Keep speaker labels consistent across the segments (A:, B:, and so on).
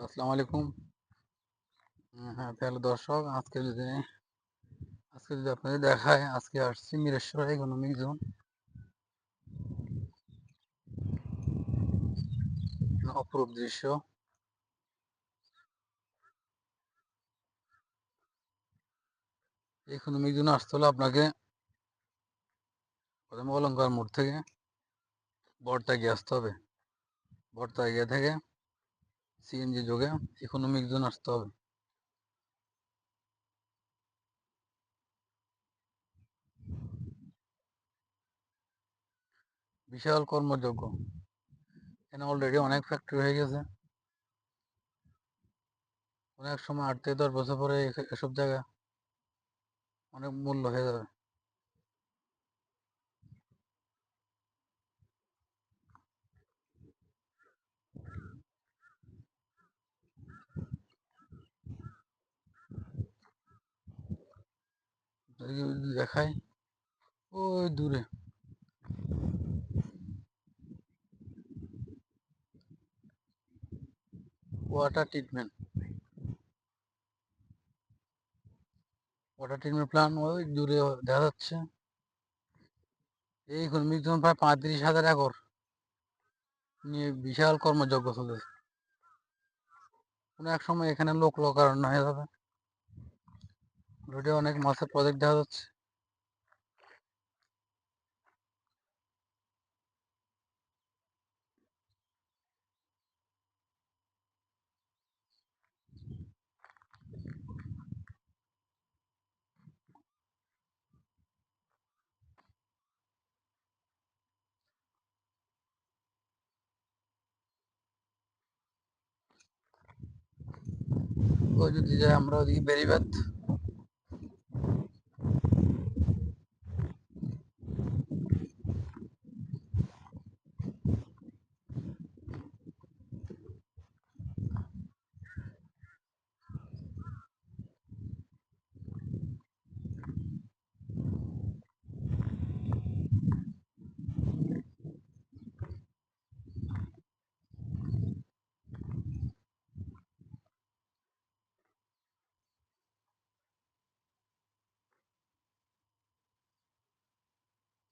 A: আসসালামু আলাইকুম। হ্যাঁ, তাহলে দর্শক আজকে যদি আপনাদের দেখায়, আজকে আসছি মিরেশ্বর ইকোনমিক জোন। অপরূপ দৃশ্য। ইকোনমিক জোন আসতে হলে আপনাকে প্রথমে অলঙ্কার মোড় থেকে বড়টা গিয়ে আসতে হবে। বড়টা গিয়ে থেকে সিএনজি যোগে ইকোনমিক জোন আসতে হবে। বিশাল কর্মযোগ্য। এখানে অলরেডি অনেক ফ্যাক্টরি হয়ে গেছে। অনেক সময় 8 থেকে 10 বছর পরে এসব জায়গা অনেক মূল্য হয়ে যাবে। যদি দেখাই ওই দূরে ওয়াটার ট্রিটমেন্ট প্ল্যান ওই দূরে দেখা যাচ্ছে। এই ইকোনমিক জোন প্রায় 35,000 একর নিয়ে বিশাল কর্মযজ্ঞ চলেছে। কোনো এক সময় এখানে লোক লোকারণ্য হয়ে যাবে। রোডে অনেক মাছের প্রজেক্ট দেখা যাচ্ছে। ওই যদি যাই আমরা ওদিকে বেরিবাদ।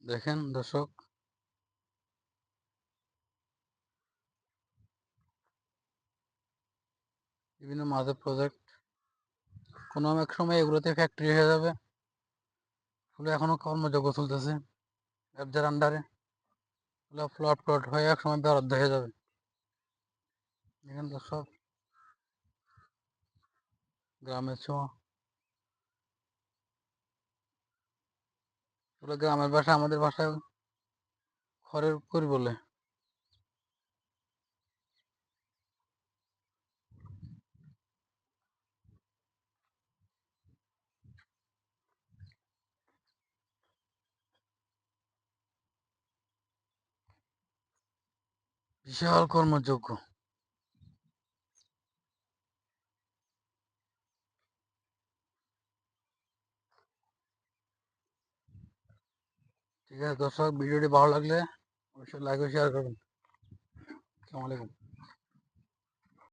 A: দেখেন দর্শক, বিভিন্ন মাছের প্রজেক্ট। কোনো এক সময় এগুলোতে ফ্যাক্টরি হয়ে যাবে। ফলে এখনো কর্মযজ্ঞ চলতেছে এফজার আন্ডারে। প্লট প্লট হয়ে এক সময় বরাদ্দ হয়ে যাবে। দেখেন দর্শক, গ্রামের ছোঁয়া। গ্রামের ভাষা আমাদের ভাষায় খড়ের করি বলে। বিশাল কর্মযজ্ঞ। ঠিক আছে দর্শক, ভিডিওটি ভালো লাগলে অবশ্যই লাইক ও শেয়ার করবেন। আসসালামু আলাইকুম।